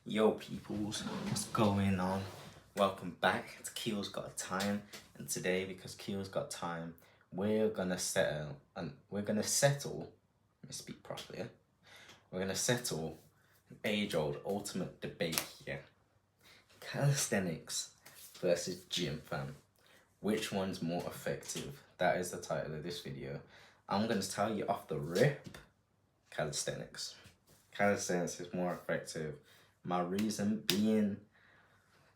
Yo peoples, what's going on? Welcome back to Keel's Got Time, and today, because Keel's got time, we're gonna settle let me speak properly, yeah? We're gonna settle an age-old ultimate debate here. Calisthenics versus gym, fam. Which one's more effective? That is the title of this video. I'm gonna tell you off the rip, calisthenics. Calisthenics is more effective. My reason being,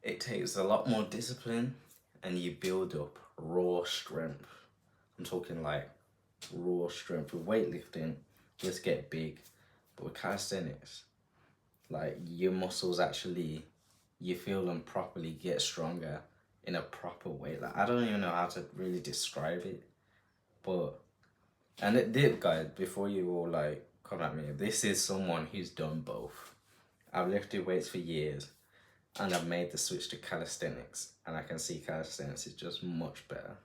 it takes a lot more discipline and you build up raw strength. I'm talking like raw strength. With weightlifting, just get big. But with calisthenics, like your muscles actually, you feel them properly get stronger in a proper way. Like I don't even know how to really describe it. But, and it did, guys, before you all like come at me, this is someone who's done both. I've lifted weights for years and I've made the switch to calisthenics, and I can see calisthenics is just much better.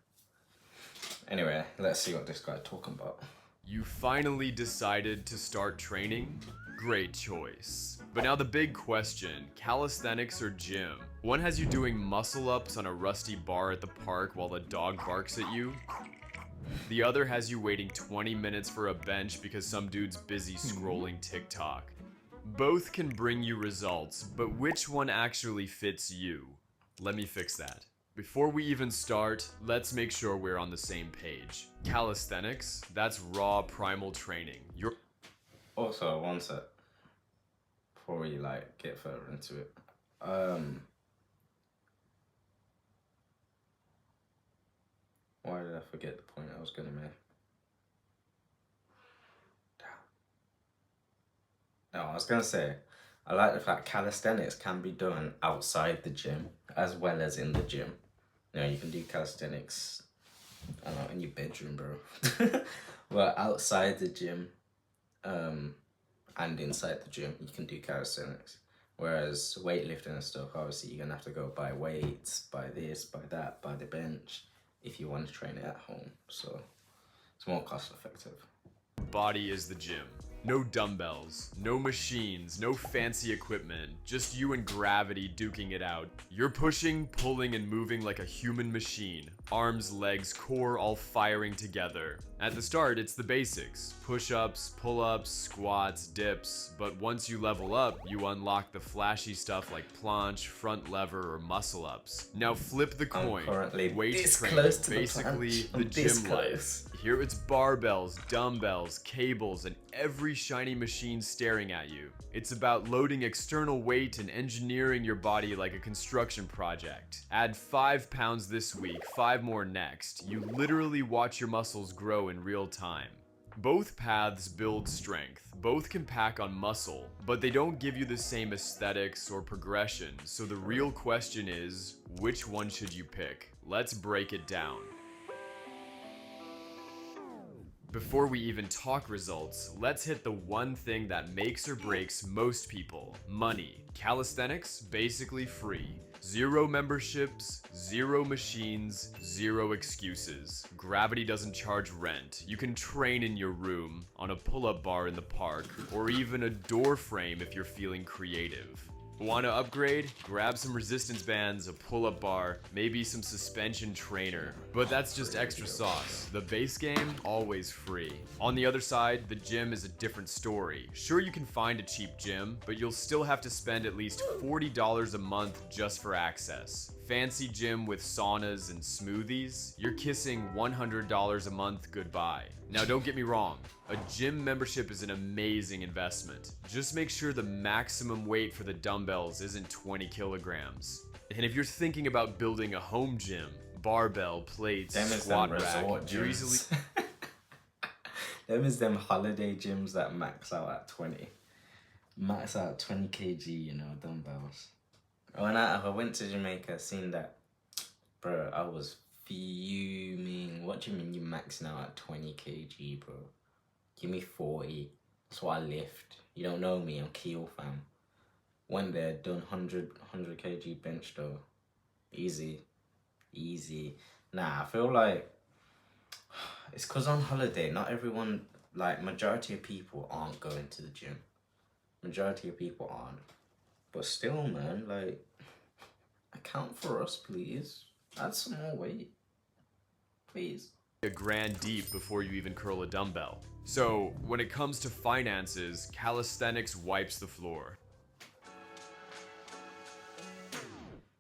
Anyway, let's see what this guy's talking about. You finally decided to start training? Great choice. But now the big question, calisthenics or gym? One has you doing muscle ups on a rusty bar at the park while the dog barks at you. The other has you waiting 20 minutes for a bench because some dude's busy scrolling TikTok. Both can bring you results, but which one actually fits you? Let me fix that. Before we even start, let's make sure we're on the same page. Calisthenics, that's raw primal training. Also, one sec, before we like get further into it. Why did I forget the point I was gonna make? No, I was gonna say, I like the fact calisthenics can be done outside the gym as well as in the gym. You know, you can do calisthenics, I don't know, in your bedroom, bro. But outside the gym, and inside the gym, you can do calisthenics. Whereas weightlifting and stuff, obviously, you're gonna have to go buy weights, buy this, buy that, buy the bench, if you want to train it at home. So it's more cost effective. Body is the gym. No dumbbells, no machines, no fancy equipment, just you and gravity duking it out. You're pushing, pulling, and moving like a human machine. Arms, legs, core all firing together. At the start, it's the basics. Push-ups, pull-ups, squats, dips, but once you level up, you unlock the flashy stuff like planche, front lever, or muscle-ups. Now flip the coin. Weight training, basically the gym life. Here it's barbells, dumbbells, cables, and every shiny machine staring at you. It's about loading external weight and engineering your body like a construction project. Add 5 pounds this week, 5 more next. You literally watch your muscles grow in real time. Both paths build strength. Both can pack on muscle, but they don't give you the same aesthetics or progression. So the real question is, which one should you pick? Let's break it down. Before we even talk results, let's hit the one thing that makes or breaks most people: money. Calisthenics, basically free. 0 memberships, 0 machines, 0 excuses. Gravity doesn't charge rent. You can train in your room, on a pull-up bar in the park, or even a door frame if you're feeling creative. Want to upgrade? Grab some resistance bands, a pull-up bar, maybe some suspension trainer. But that's just extra sauce. The base game, always free. On the other side, the gym is a different story. Sure, you can find a cheap gym, but you'll still have to spend at least $40 a month just for access. Fancy gym with saunas and smoothies? You're kissing $100 a month goodbye. Now don't get me wrong, a gym membership is an amazing investment. Just make sure the maximum weight for the dumbbells isn't 20 kilograms. And if you're thinking about building a home gym, barbell, plates, squat rack, you're easily... Them is them holiday gyms that max out at 20. Max out 20 kg, you know, dumbbells. When I went to Jamaica, seen that, bro, I was fuming. What do you mean you maxing out at 20 kg, bro? Give me 40. That's what I lift. You don't know me, I'm Keel, fam. Went there, done 100 kg bench though. Easy. Nah, I feel like it's because on holiday, not everyone, like majority of people aren't going to the gym. Majority of people aren't. But still, man, like, account for us, please. Add some more weight. Please. A grand deep before you even curl a dumbbell. So, when it comes to finances, calisthenics wipes the floor.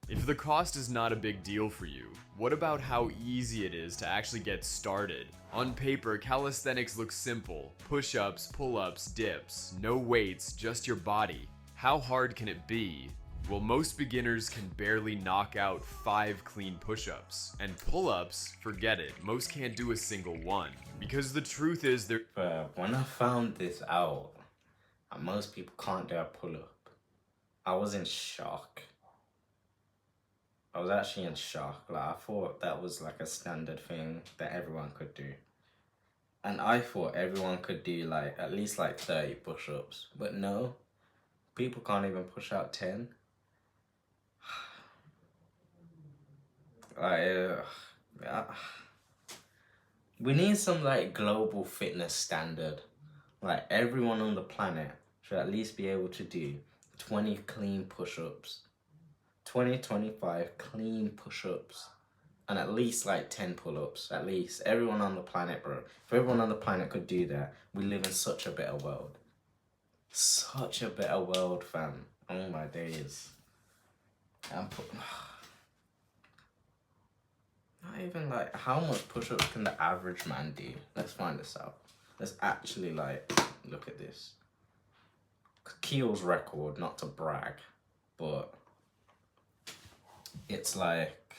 If the cost is not a big deal for you, what about how easy it is to actually get started? On paper, calisthenics looks simple. Push-ups, pull-ups, dips, no weights, just your body. How hard can it be? Well, most beginners can barely knock out 5 clean push-ups. And pull-ups, forget it, most can't do a single one. Because the truth is when I found this out, most people can't do a pull-up, I was in shock. I was actually in shock. Like, I thought that was like a standard thing that everyone could do. And I thought everyone could do like at least like 30 push-ups. But no, people can't even push out 10. We need some like global fitness standard. Like, everyone on the planet should at least be able to do 20 clean push-ups. 25 clean push-ups. And at least like 10 pull-ups. At least. Everyone on the planet, bro. If everyone on the planet could do that, we live in such a better world. Such a better world, fam. Oh my days. Not even like, how much push-ups can the average man do? Let's find this out. Let's actually like, look at this. Keel's record, not to brag, but it's like,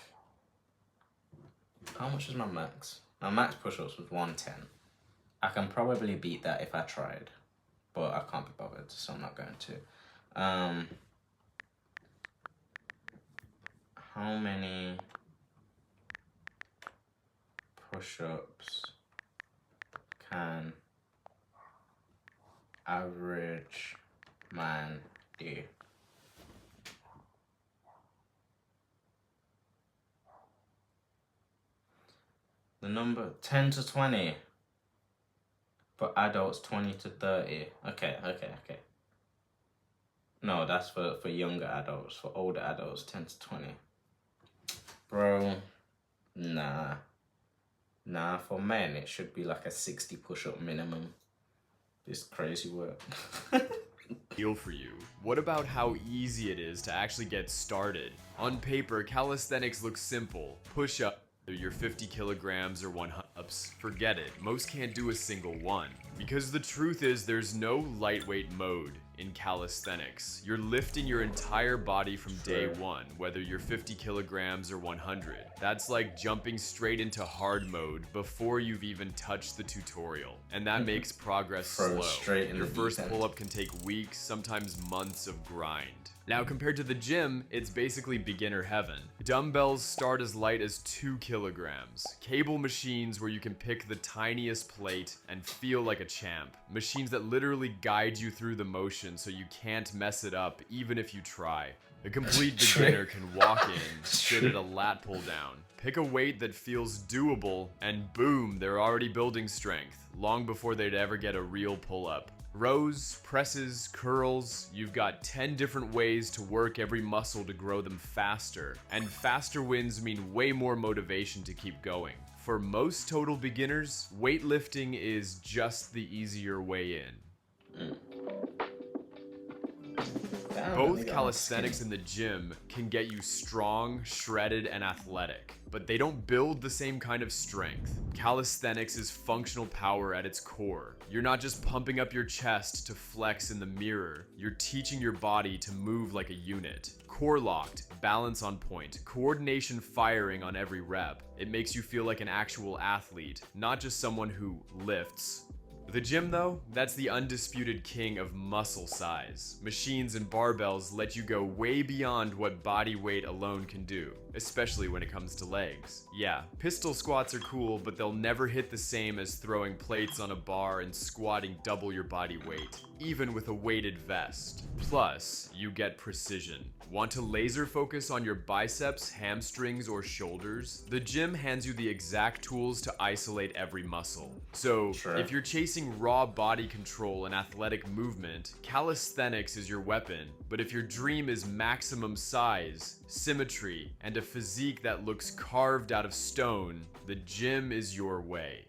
how much is my max? My max push-ups was 110. I can probably beat that if I tried, but I can't be bothered, so I'm not going to. How many push-ups can average man do? The number 10 to 20. For adults, 20 to 30. Okay. No, that's for younger adults. For older adults, 10 to 20. Bro, nah. Nah, for men, it should be like a 60 push-up minimum. This crazy work. Deal for you. What about how easy it is to actually get started? On paper, calisthenics looks simple. Push up, whether you're 50 kilograms or 100 ups, forget it. Most can't do a single one. Because the truth is, there's no lightweight mode in calisthenics. You're lifting your entire body from day one, whether you're 50 kilograms or 100. That's like jumping straight into hard mode before you've even touched the tutorial. And that makes progress slow. Your first pull-up can take weeks, sometimes months of grind. Now, compared to the gym, it's basically beginner heaven. Dumbbells start as light as 2 kilograms. Cable machines where you can pick the tiniest plate and feel like a champ. Machines that literally guide you through the motion so you can't mess it up even if you try. A complete beginner can walk in, sit at a lat pull down, pick a weight that feels doable, and boom, they're already building strength, long before they'd ever get a real pull-up. Rows, presses, curls, you've got 10 different ways to work every muscle to grow them faster. And faster wins mean way more motivation to keep going. For most total beginners, weightlifting is just the easier way in. Both calisthenics and the gym can get you strong, shredded, and athletic, but they don't build the same kind of strength. Calisthenics is functional power at its core. You're not just pumping up your chest to flex in the mirror, you're teaching your body to move like a unit. Core locked, balance on point, coordination firing on every rep. It makes you feel like an actual athlete, not just someone who lifts. The gym though, that's the undisputed king of muscle size. Machines and barbells let you go way beyond what body weight alone can do. especially when it comes to legs. Yeah, pistol squats are cool, but they'll never hit the same as throwing plates on a bar and squatting double your body weight, even with a weighted vest. Plus, you get precision. Want to laser focus on your biceps, hamstrings, or shoulders? The gym hands you the exact tools to isolate every muscle. So, Sure. if you're chasing raw body control and athletic movement, calisthenics is your weapon. But if your dream is maximum size, symmetry, and a physique that looks carved out of stone, the gym is your way.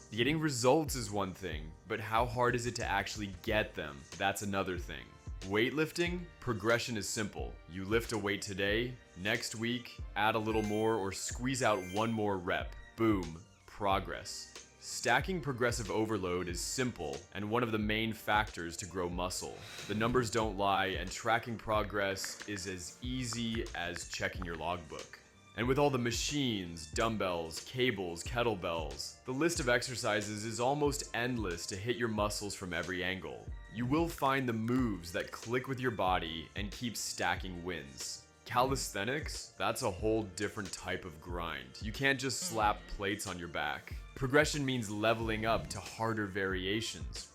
Getting results is one thing, but how hard is it to actually get them? That's another thing. Weightlifting, progression is simple. You lift a weight today, next week, add a little more or squeeze out one more rep. Boom, progress. Stacking progressive overload is simple and one of the main factors to grow muscle. The numbers don't lie, and tracking progress is as easy as checking your logbook. And with all the machines, dumbbells, cables, kettlebells, the list of exercises is almost endless to hit your muscles from every angle. You will find the moves that click with your body and keep stacking wins. Calisthenics? That's a whole different type of grind. You can't just slap plates on your back. Progression means leveling up to harder variations.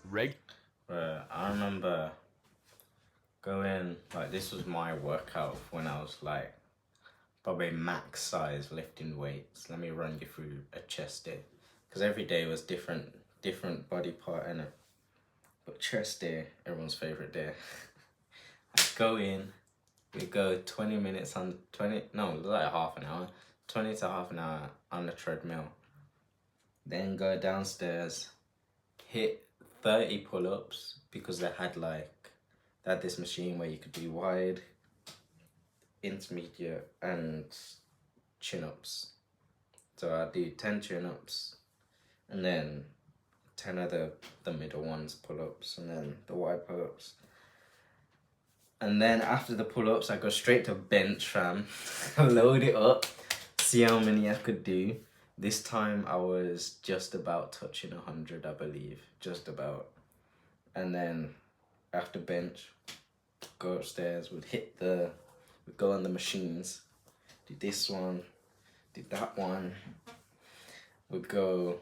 I remember going, like, this was my workout when I was like, probably max size lifting weights. Let me run you through a chest day, because every day was different body part in it. But chest day, everyone's favorite day. I go in, we go 20 minutes on 20, no, like half an hour, 20 to half an hour on the treadmill. Then go downstairs, hit 30 pull-ups, because they had this machine where you could do wide, intermediate, and chin-ups. So I do 10 chin-ups, and then 10 of the middle ones, pull-ups, and then the wide pull-ups. And then after the pull-ups, I go straight to bench, fam. Load it up, see how many I could do. This time I was just about touching 100, I believe, just about. And then after bench, go upstairs, we'd go on the machines, do this one, do that one. We'd go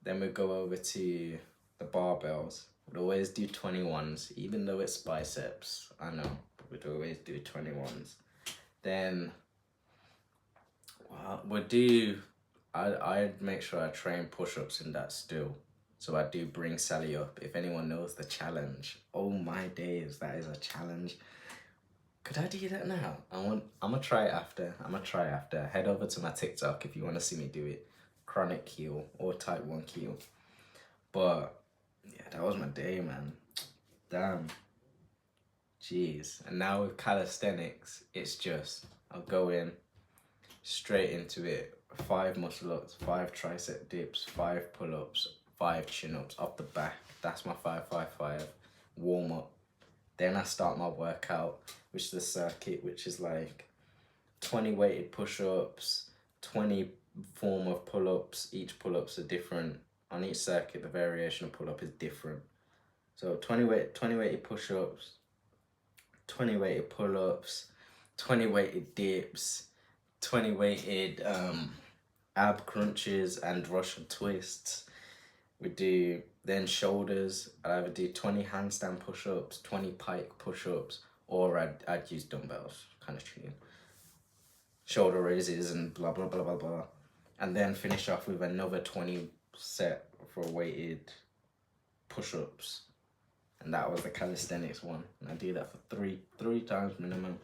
over to the barbells. We'd always do 21s, even though it's biceps, I know, but we'd always do 21s. Then I'd make sure I train push-ups in that still. So I do bring Sally up. If anyone knows the challenge, oh my days, that is a challenge. Could I do that now? I'm gonna try it after. Head over to my TikTok if you want to see me do it. Chronic heel or type 1 heel. But yeah, that was my day, man. Damn. Jeez. And now with calisthenics, it's just, I'll go in straight into it. 5 muscle ups, 5 tricep dips, 5 pull-ups, 5 chin-ups off the back. That's my 5-5-5 warm up. Then I start my workout, which is the circuit, which is like 20 weighted push-ups, 20 form of pull-ups. Each pull-ups are different. On each circuit, the variation of pull-up is different. So 20 weighted push-ups, 20 weighted pull-ups, 20 weighted dips, 20 weighted ab crunches and Russian twists. We do then shoulders. I either do 20 handstand push-ups, 20 pike push-ups, or I'd use dumbbells, kind of cheating. Shoulder raises and blah, blah, blah, blah, blah. And then finish off with another 20 set for weighted push-ups. And that was the calisthenics one. And I do that for three times minimum.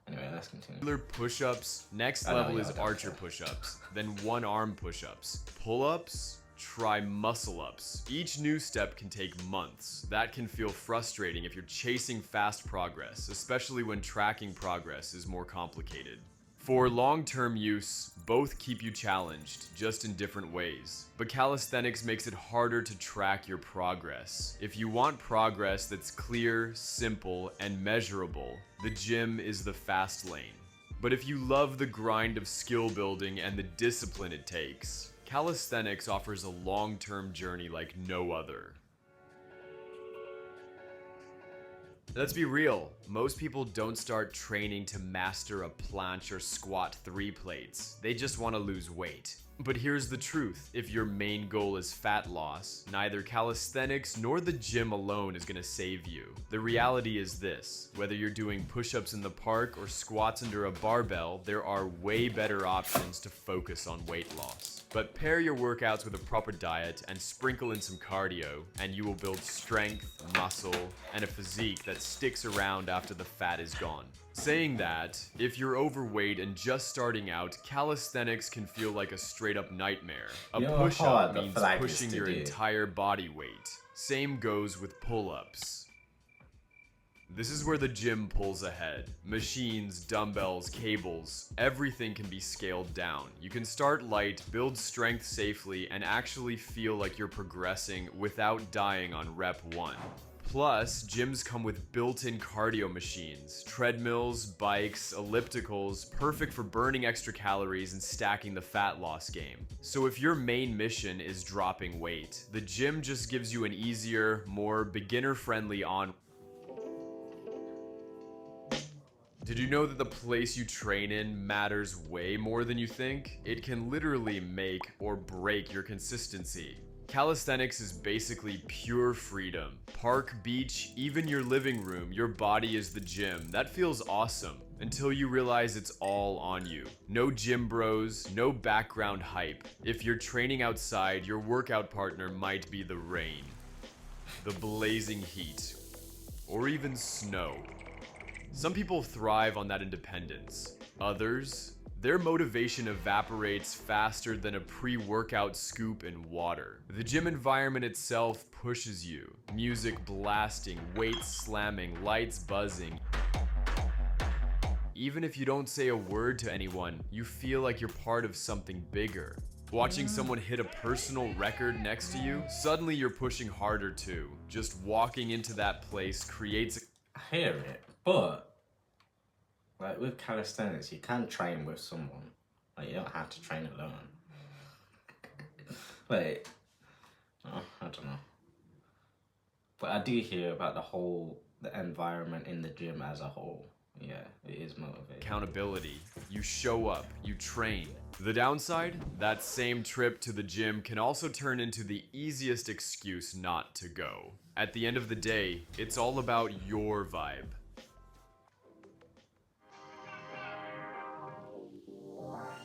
Anyway, let's continue. Regular push-ups. Next level is archer push-ups. Then one-arm push-ups. Pull-ups. Try muscle-ups. Each new step can take months. That can feel frustrating if you're chasing fast progress, especially when tracking progress is more complicated. For long-term use, both keep you challenged, just in different ways. But calisthenics makes it harder to track your progress. If you want progress that's clear, simple, and measurable, the gym is the fast lane. But if you love the grind of skill building and the discipline it takes, calisthenics offers a long-term journey like no other. Let's be real, most people don't start training to master a planche or squat 3 plates. They just want to lose weight. But here's the truth, if your main goal is fat loss, neither calisthenics nor the gym alone is gonna save you. The reality is this, whether you're doing push-ups in the park or squats under a barbell, there are way better options to focus on weight loss. But pair your workouts with a proper diet and sprinkle in some cardio, and you will build strength, muscle, and a physique that sticks around after the fat is gone. Saying that, if you're overweight and just starting out, calisthenics can feel like a straight up nightmare. A push-up means pushing your entire body weight. Same goes with pull-ups. This is where the gym pulls ahead. Machines, dumbbells, cables, everything can be scaled down. You can start light, build strength safely, and actually feel like you're progressing without dying on rep 1. Plus, gyms come with built-in cardio machines, treadmills, bikes, ellipticals, perfect for burning extra calories and stacking the fat loss game. So if your main mission is dropping weight, the gym just gives you an easier, more beginner-friendly Did you know that the place you train in matters way more than you think? It can literally make or break your consistency. Calisthenics is basically pure freedom. Park, beach, even your living room, your body is the gym. That feels awesome. Until you realize it's all on you. No gym bros, no background hype. If you're training outside, your workout partner might be the rain, the blazing heat, or even snow. Some people thrive on that independence. Others, their motivation evaporates faster than a pre-workout scoop in water. The gym environment itself pushes you. Music blasting, weights slamming, lights buzzing. Even if you don't say a word to anyone, you feel like you're part of something bigger. Watching someone hit a personal record next to you, suddenly you're pushing harder too. Just walking into that place creates I hear it, but like with calisthenics, you can train with someone. Like, you don't have to train alone. Like, oh, I don't know. But I do hear about the environment in the gym as a whole. Yeah, it is motivating. accountability. You show up, you train. The downside? That same trip to the gym can also turn into the easiest excuse not to go. At the end of the day, it's all about your vibe.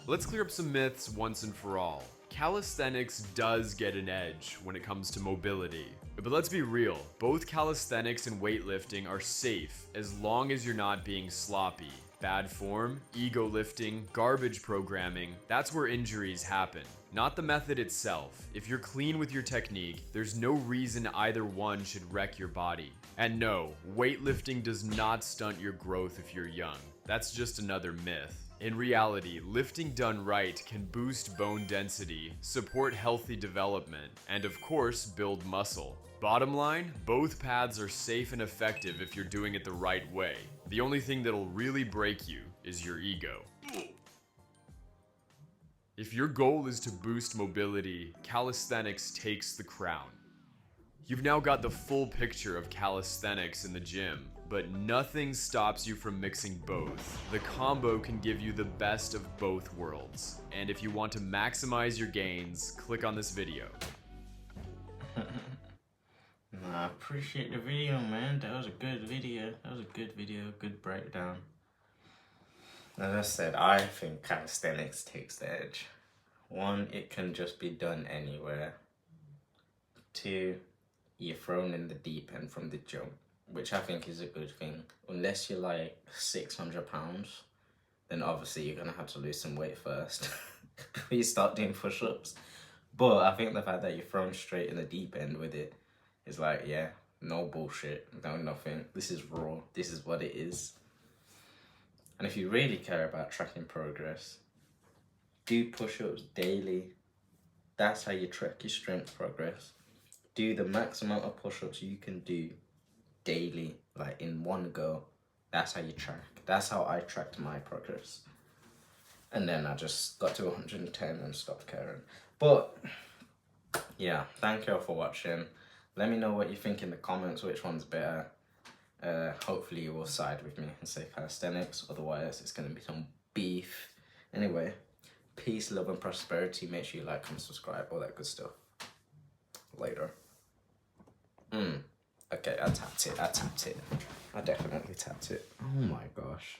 Let's clear up some myths once and for all. Calisthenics does get an edge when it comes to mobility. But let's be real, both calisthenics and weightlifting are safe as long as you're not being sloppy. Bad form, ego lifting, garbage programming, that's where injuries happen. Not the method itself. If you're clean with your technique, there's no reason either one should wreck your body. And no, weightlifting does not stunt your growth if you're young. That's just another myth. In reality, lifting done right can boost bone density, support healthy development, and of course, build muscle. Bottom line, both paths are safe and effective if you're doing it the right way. The only thing that'll really break you is your ego. If your goal is to boost mobility, calisthenics takes the crown. You've now got the full picture of calisthenics in the gym, but nothing stops you from mixing both. The combo can give you the best of both worlds. And if you want to maximize your gains, click on this video. I appreciate the video, man. That was a good video. Good breakdown. As I said, I think calisthenics takes the edge. 1, it can just be done anywhere. 2, you're thrown in the deep end from the jump, which I think is a good thing. Unless you're like 600 pounds, then obviously you're gonna have to lose some weight first before you start doing push-ups. But I think the fact that you're thrown straight in the deep end with it is like, yeah, no bullshit, no nothing. This is raw. This is what it is. And if you really care about tracking progress, do push-ups daily. That's how you track your strength progress. Do the max amount of push-ups you can do daily, like in one go. That's how you track. That's how I tracked my progress. And then I just got to 110 and stopped caring. But yeah, thank you all for watching. Let me know what you think in the comments, which one's better. Hopefully you will side with me and say calisthenics, otherwise it's going to be some beef. Anyway, peace, love and prosperity. Make sure you like, comment, subscribe, all that good stuff. Later. Okay, I tapped it. I definitely tapped it. Oh my gosh.